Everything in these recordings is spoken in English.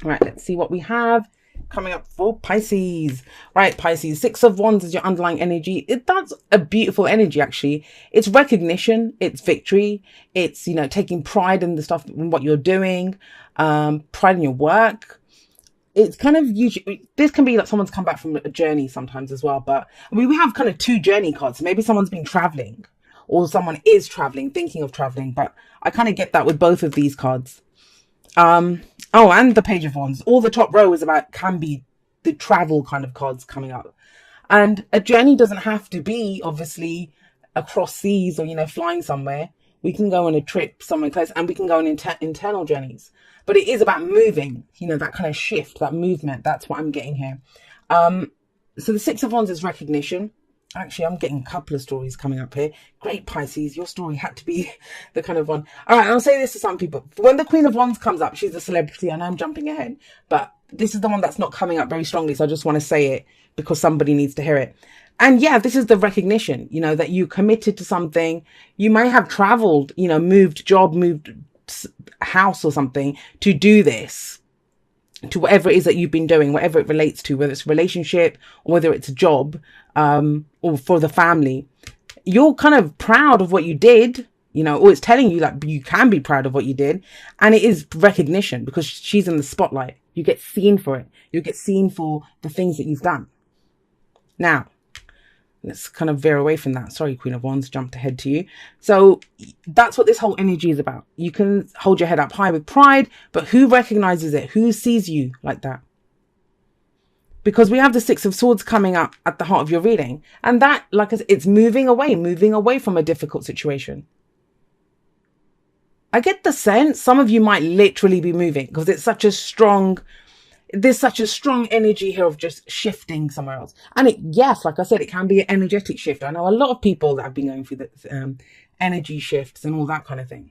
Right, let's see what we have coming up for Pisces. Right, Pisces, Six of Wands is your underlying energy. That's a beautiful energy, actually. It's recognition, it's victory, it's, taking pride in the stuff, in what you're doing, pride in your work. It's kind of usually, this can be like someone's come back from a journey sometimes as well. But I mean, we have kind of two journey cards. Maybe someone's been traveling or someone is traveling, thinking of traveling. But I kind of get that with both of these cards. Oh, and the Page of Wands. All the top row is about, can be the travel kind of cards coming up. And a journey doesn't have to be obviously across seas or, flying somewhere. We can go on a trip somewhere close, and we can go on internal journeys. But it is about moving, that kind of shift, that movement. That's what I'm getting here. So the Six of Wands is recognition. Actually, I'm getting a couple of stories coming up here. Great, Pisces. Your story had to be the kind of one. All right, I'll say this to some people. When the Queen of Wands comes up, she's a celebrity. I know I'm jumping ahead, but this is the one that's not coming up very strongly. So I just want to say it because somebody needs to hear it. And yeah, this is the recognition, that you committed to something. You may have traveled, moved job, moved house or something to do this, to whatever it is that you've been doing, whatever it relates to, whether it's a relationship or whether it's a job, or for the family. You're kind of proud of what you did, or it's telling you like you can be proud of what you did. And it is recognition because she's in the spotlight. You get seen for it. You get seen for the things that you've done. Now, let's kind of veer away from that. Sorry, Queen of Wands, jumped ahead to you. So that's what this whole energy is about. You can hold your head up high with pride, but who recognizes it? Who sees you like that? Because we have the Six of Swords coming up at the heart of your reading. And that, like I said, it's moving away from a difficult situation. I get the sense some of you might literally be moving because it's such a strong, there's such a strong energy here of just shifting somewhere else. And yes, like I said, it can be an energetic shift. I know a lot of people that have been going through the energy shifts and all that kind of thing.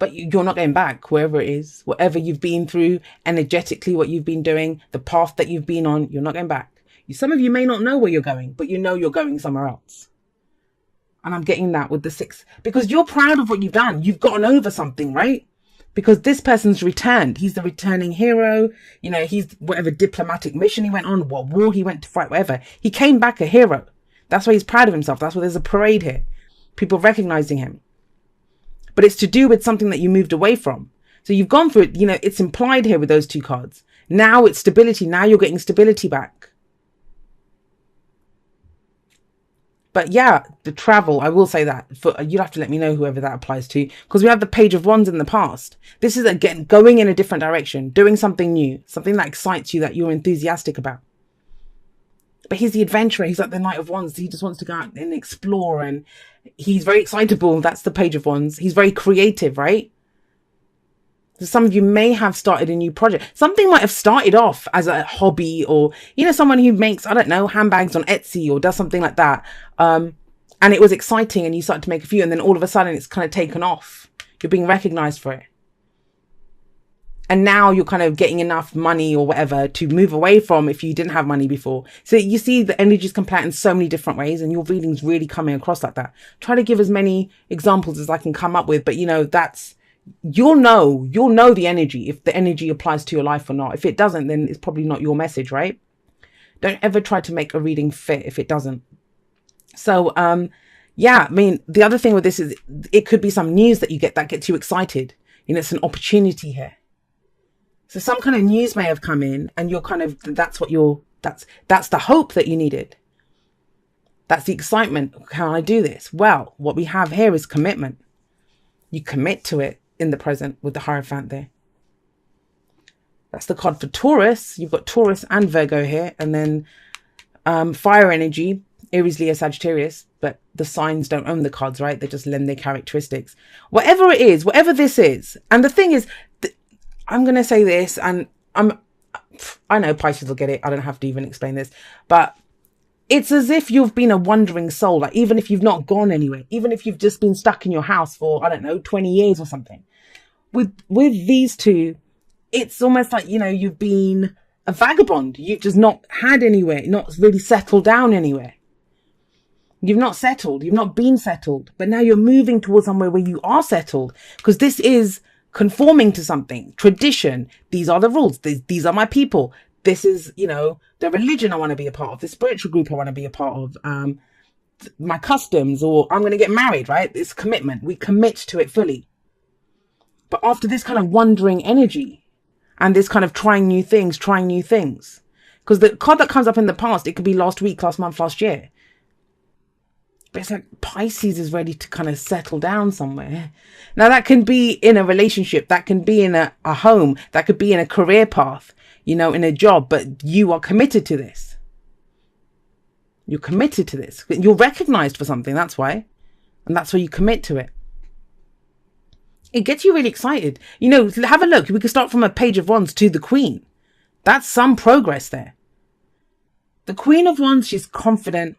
But you're not going back, wherever it is, whatever you've been through, energetically, what you've been doing, the path that you've been on, you're not going back. Some of you may not know where you're going, but you're going somewhere else. And I'm getting that with the Six, because you're proud of what you've done. You've gotten over something, right? Because this person's returned. He's the returning hero. He's whatever diplomatic mission he went on, what war he went to fight, whatever. He came back a hero. That's why he's proud of himself. That's why there's a parade here. People recognizing him. But it's to do with something that you moved away from. So you've gone through it, it's implied here with those two cards. Now it's stability. Now you're getting stability back. But yeah, the travel, I will say that. You'll have to let me know whoever that applies to. Because we have the Page of Wands in the past. This is, again, going in a different direction. Doing something new. Something that excites you, that you're enthusiastic about. But he's the adventurer. He's like the Knight of Wands. He just wants to go out and explore. And he's very excitable. That's the Page of Wands. He's very creative, right? So some of you may have started a new project. Something might have started off as a hobby, or, someone who makes, I don't know, handbags on Etsy or does something like that. And it was exciting and you started to make a few, and then all of a sudden it's kind of taken off. You're being recognized for it. And now you're kind of getting enough money or whatever to move away from if you didn't have money before. So you see the energies can play out in so many different ways, and your reading's really coming across like that. Try to give as many examples as I can come up with, but that's, you'll know the energy, if the energy applies to your life or not. If it doesn't, then it's probably not your message, right? Don't ever try to make a reading fit if it doesn't. So, yeah, I mean, the other thing with this is it could be some news that you get that gets you excited. It's an opportunity here. So some kind of news may have come in, and you're kind of, that's the hope that you needed. That's the excitement. Can I do this? Well, what we have here is commitment. You commit to it in the present with the Hierophant there. That's the card for Taurus. You've got Taurus and Virgo here. And then fire energy, Aries, Leo, Sagittarius. But the signs don't own the cards, right? They just lend their characteristics. Whatever it is, whatever this is. And the thing is, I'm going to say this, and I know Pisces will get it. I don't have to even explain this. But it's as if you've been a wandering soul. Like, even if you've not gone anywhere, even if you've just been stuck in your house for, I don't know, 20 years or something. With these two, it's almost like, you've been a vagabond. You've just not had anywhere, not really settled down anywhere. You've not settled. You've not been settled. But now you're moving towards somewhere where you are settled. Because this is conforming to something, tradition. These are the rules. These are my people. This is, you know, the religion I want to be a part of, the spiritual group I want to be a part of, my customs, or I'm going to get married, right? It's commitment. We commit to it fully. But after this kind of wandering energy and this kind of trying new things, because the card that comes up in the past, it could be last week, last month, last year. But it's like Pisces is ready to kind of settle down somewhere. Now that can be in a relationship, that can be in a home, that could be in a career path, you know, in a job, but you are committed to this. You're committed to this. You're recognized for something, that's why. And that's why you commit to it. It gets you really excited. You know, have a look. We could start from a Page of Wands to the Queen. That's some progress there. The Queen of Wands, she's confident.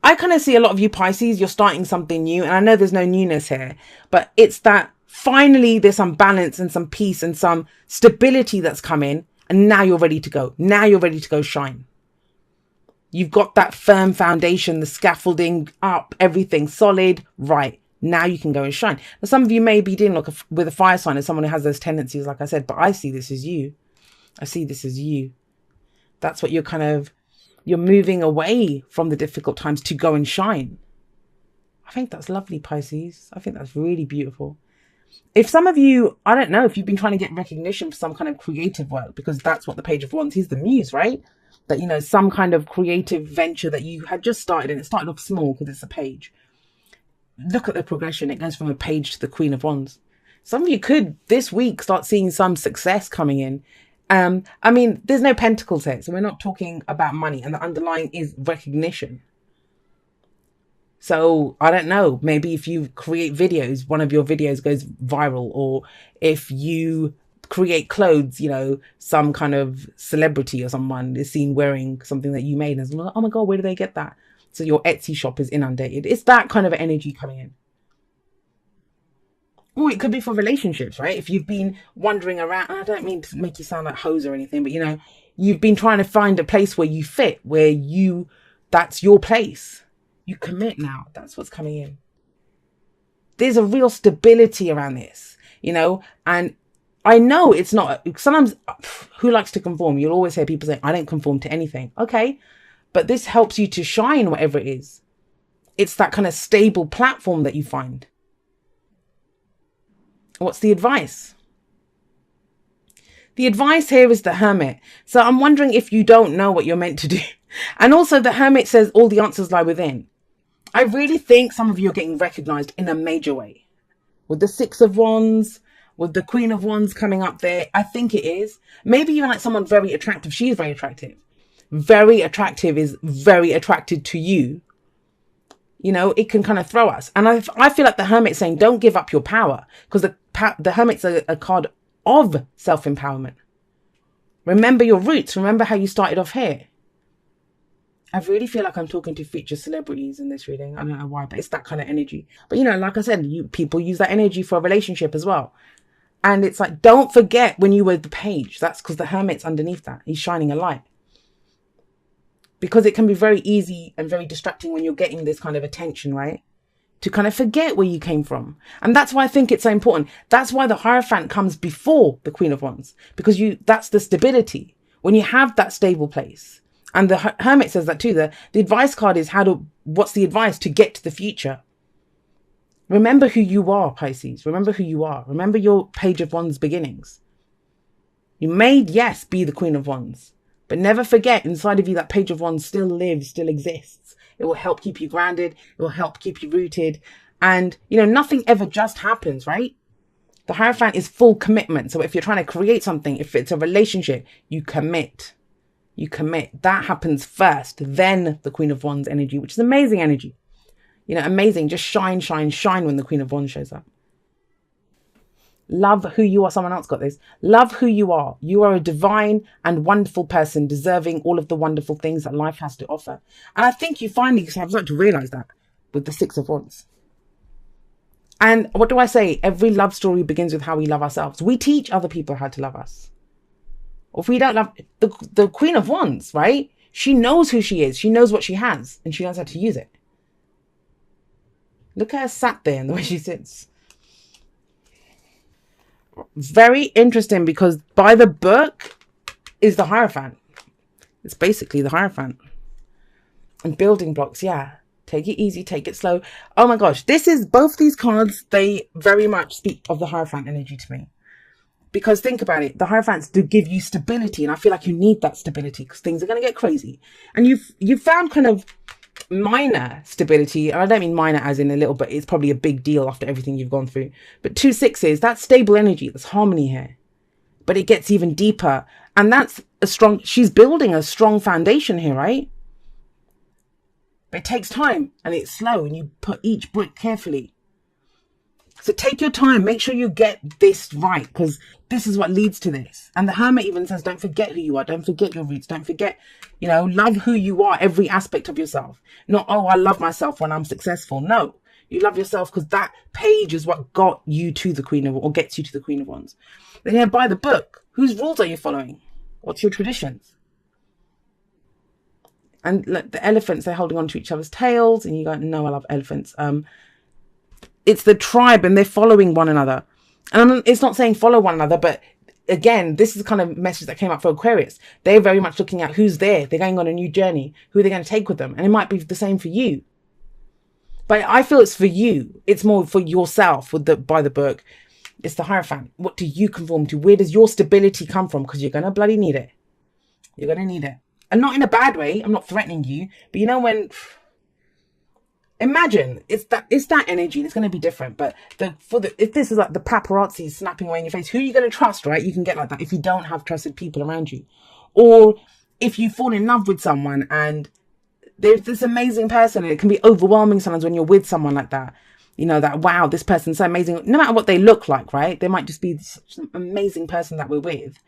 I kind of see a lot of you Pisces, you're starting something new. And I know there's no newness here, but it's that finally there's some balance and some peace and some stability that's come in. And now you're ready to go. Now you're ready to go shine. You've got that firm foundation, the scaffolding up, everything solid, right. Now you can go and shine. Now, some of you may be dealing with a fire sign as someone who has those tendencies, like I said, but I see this as you. I see this as you. That's what you're moving away from the difficult times to go and shine. I think that's lovely, Pisces. I think that's really beautiful. If some of you, I don't know, if you've been trying to get recognition for some kind of creative work, because that's what the Page of Wands is, the muse, right? That, you know, some kind of creative venture that you had just started, and it started off small because it's a page. Look at the progression. It goes from a page to the Queen of Wands. Some of you could this week start seeing some success coming in. I mean, there's no pentacles here, so we're not talking about money, and the underlying is recognition. So I don't know, maybe if you create videos, one of your videos goes viral, or if you create clothes, you know, some kind of celebrity or someone is seen wearing something that you made and it's like, oh my God, where do they get that? So your Etsy shop is inundated. It's that kind of energy coming in. Or it could be for relationships, right? If you've been wandering around, I don't mean to make you sound like hoes or anything, but you know, you've been trying to find a place where you fit, that's your place. You commit now. That's what's coming in. There's a real stability around this, you know, and I know it's not, sometimes who likes to conform? You'll always hear people say, I don't conform to anything. Okay. But this helps you to shine, whatever it is. It's that kind of stable platform that you find. What's the advice? The advice here is the Hermit. So I'm wondering if you don't know what you're meant to do. And also the Hermit says all the answers lie within. I really think some of you are getting recognized in a major way. With the Six of Wands, with the Queen of Wands coming up there. I think it is. Maybe even like someone very attractive. She's very attractive. Very attractive is very attracted to you. You know, it can kind of throw us. And I feel like the Hermit's saying, don't give up your power. Because the Hermit's a card of self-empowerment. Remember your roots. Remember how you started off here. I really feel like I'm talking to future celebrities in this reading. I don't know why, but it's that kind of energy. But, you know, like I said, people use that energy for a relationship as well. And it's like, don't forget when you were the Page. That's because the Hermit's underneath that. He's shining a light. Because it can be very easy and very distracting when you're getting this kind of attention, right? To kind of forget where you came from. And that's why I think it's so important. That's why the Hierophant comes before the Queen of Wands. Because that's the stability. When you have that stable place. And the Hermit says that too. The advice card is what's the advice to get to the future? Remember who you are, Pisces. Remember who you are. Remember your Page of Wands beginnings. You may, yes, be the Queen of Wands. But never forget, inside of you, that Page of Wands still lives, still exists. It will help keep you grounded. It will help keep you rooted. And, you know, nothing ever just happens, right? The Hierophant is full commitment. So if you're trying to create something, if it's a relationship, you commit. You commit. That happens first. Then the Queen of Wands energy, which is amazing energy. You know, amazing. Just shine, shine, shine when the Queen of Wands shows up. Love who you are. Someone else got this. Love who you are. You are a divine and wonderful person, deserving all of the wonderful things that life has to offer. And I think you finally have started to realize that with the Six of Wands. And what do I say? Every love story begins with how we love ourselves. We teach other people how to love us. Or if we don't love the Queen of Wands, right? She knows who she is. She knows what she has, and she knows how to use it. Look at her sat there and the way she sits. very interesting, because by the book is the Hierophant. It's basically the Hierophant. And building blocks, yeah. Take it easy, take it slow. Oh my gosh, both these cards, they very much speak of the Hierophant energy to me. Because think about it, the Hierophants do give you stability, and I feel like you need that stability because things are going to get crazy. And you've found kind of minor stability, and I don't mean minor as in a little, but it's probably a big deal after everything you've gone through. But 2 6s, that's stable energy, that's harmony here. But it gets even deeper, and that's she's building a strong foundation here, right? But it takes time, and it's slow, and you put each brick carefully. So take your time, make sure you get this right, because this is what leads to this. And the Hermit even says, don't forget who you are, don't forget your roots, don't forget, love who you are, every aspect of yourself. Not, oh, I love myself when I'm successful. No, you love yourself because that page is what got you to the Queen of, or gets you to the Queen of Wands. Then yeah, by the book, whose rules are you following? What's your traditions? And look, the elephants, they're holding on to each other's tails, and you go, no, I love elephants. It's the tribe, and they're following one another. And it's not saying follow one another, but again, this is the kind of message that came up for Aquarius. They're very much looking at who's there. They're going on a new journey. Who are they going to take with them? And it might be the same for you. But I feel it's for you. It's more for yourself by the book. It's the Hierophant. What do you conform to? Where does your stability come from? Because you're going to bloody need it. You're going to need it. And not in a bad way. I'm not threatening you. But when... Imagine it's that energy, and it's going to be different. But if this is like the paparazzi snapping away in your face, who are you going to trust, right? You can get like that if you don't have trusted people around you, or if you fall in love with someone and there's this amazing person, and it can be overwhelming sometimes when you're with someone like that. That wow, this person's so amazing. No matter what they look like, right? They might just be such an amazing person that we're with,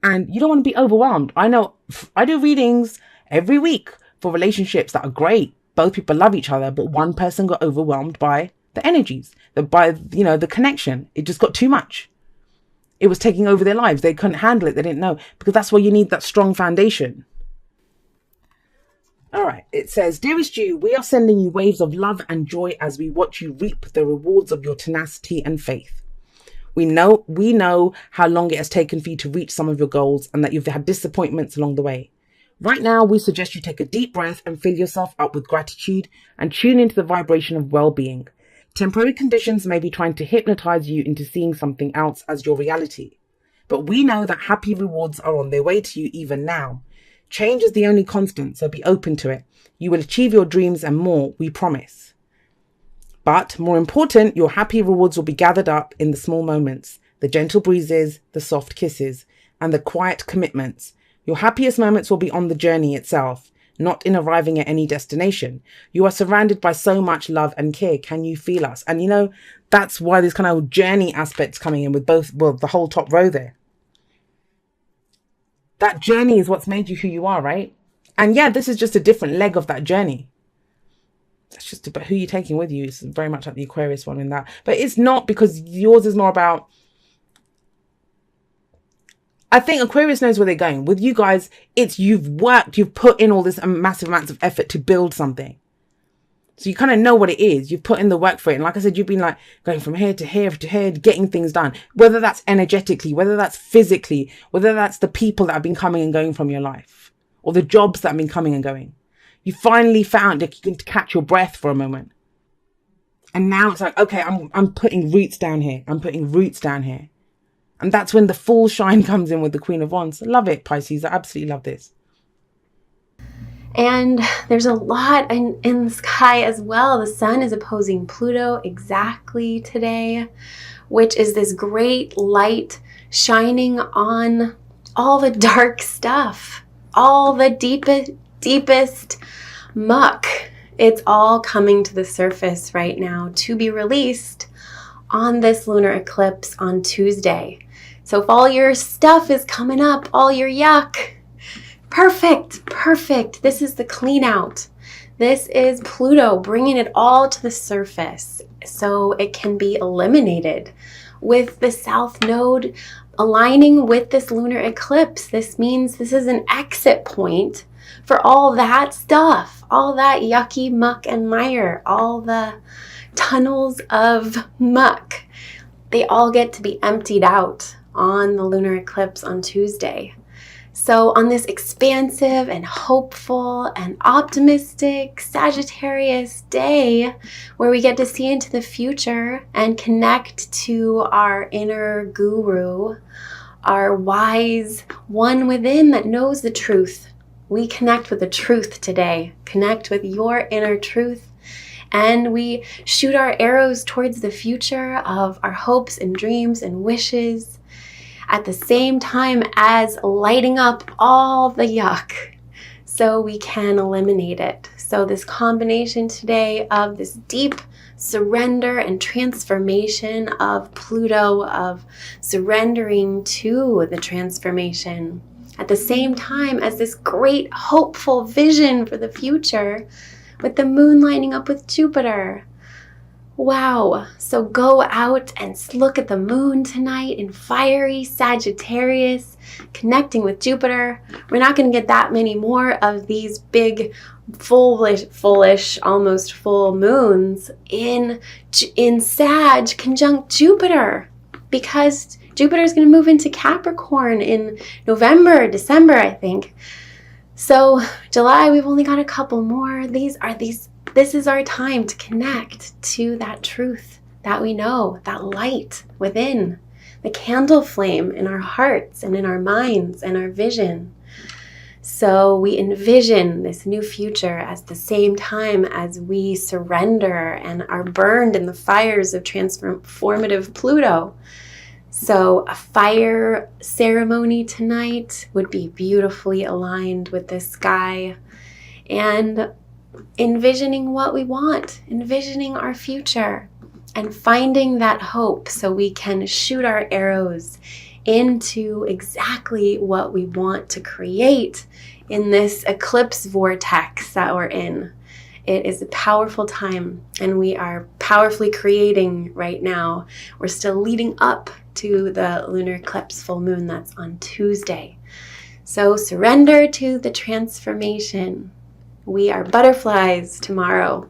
and you don't want to be overwhelmed. I know I do readings every week for relationships that are great. Both people love each other, but one person got overwhelmed by the energies, the connection. It just got too much. It was taking over their lives. They couldn't handle it. They didn't know, because that's why you need that strong foundation. All right. It says, dearest you, we are sending you waves of love and joy as we watch you reap the rewards of your tenacity and faith. We know how long it has taken for you to reach some of your goals, and that you've had disappointments along the way. Right now, we suggest you take a deep breath and fill yourself up with gratitude and tune into the vibration of well-being. Temporary conditions may be trying to hypnotize you into seeing something else as your reality. But we know that happy rewards are on their way to you even now. Change is the only constant, so be open to it. You will achieve your dreams and more, we promise. But more important, your happy rewards will be gathered up in the small moments, the gentle breezes, the soft kisses, and the quiet commitments. Your happiest moments will be on the journey itself, not in arriving at any destination. You are surrounded by so much love and care. Can you feel us? And that's why this kind of journey aspect's coming in with the whole top row there. That journey is what's made you who you are, right? And yeah, this is just a different leg of that journey. That's just about who you're taking with you. It's very much like the Aquarius one in that. But it's not, because yours is more about... I think Aquarius knows where they're going. With you guys, it's you've put in all this massive amounts of effort to build something. So you kind of know what it is. You've put in the work for it. And like I said, you've been like going from here to here to here, getting things done. Whether that's energetically, whether that's physically, whether that's the people that have been coming and going from your life, or the jobs that have been coming and going. You finally found that you can catch your breath for a moment. And now it's like, okay, I'm putting roots down here. I'm putting roots down here. And that's when the full shine comes in with the Queen of Wands. I love it, Pisces. I absolutely love this. And there's a lot in the sky as well. The sun is opposing Pluto exactly today, which is this great light shining on all the dark stuff, all the deepest muck. It's all coming to the surface right now to be released on this lunar eclipse on Tuesday. So if all your stuff is coming up, all your yuck, perfect. This is the clean out. This is Pluto bringing it all to the surface so it can be eliminated. With the South Node aligning with this lunar eclipse, this means this is an exit point for all that stuff, all that yucky muck and mire, all the tunnels of muck. they all get to be emptied out on the lunar eclipse on Tuesday. So on this expansive and hopeful and optimistic Sagittarius day, where we get to see into the future and connect to our inner guru, our wise one within that knows the truth. We connect with the truth today. Connect with your inner truth. And we shoot our arrows towards the future of our hopes and dreams and wishes, at the same time as lighting up all the yuck so we can eliminate it. So this combination today of this deep surrender and transformation of Pluto, of surrendering to the transformation, at the same time as this great hopeful vision for the future with the moon lining up with Jupiter. Wow. So go out and look at the moon tonight in fiery Sagittarius, connecting with Jupiter. We're not going to get that many more of these big, fullish, almost full moons in Sag conjunct Jupiter, because Jupiter is going to move into Capricorn in November, December, I think. So July, we've only got a couple more. This is our time to connect to that truth that we know, that light within, the candle flame in our hearts and in our minds and our vision. So we envision this new future at the same time as we surrender and are burned in the fires of transformative Pluto. So a fire ceremony tonight would be beautifully aligned with the sky, and envisioning what we want, envisioning our future, and finding that hope so we can shoot our arrows into exactly what we want to create in this eclipse vortex that we're in. It is a powerful time, and we are powerfully creating right now. We're still leading up to the lunar eclipse full moon that's on Tuesday. So surrender to the transformation. We are butterflies tomorrow.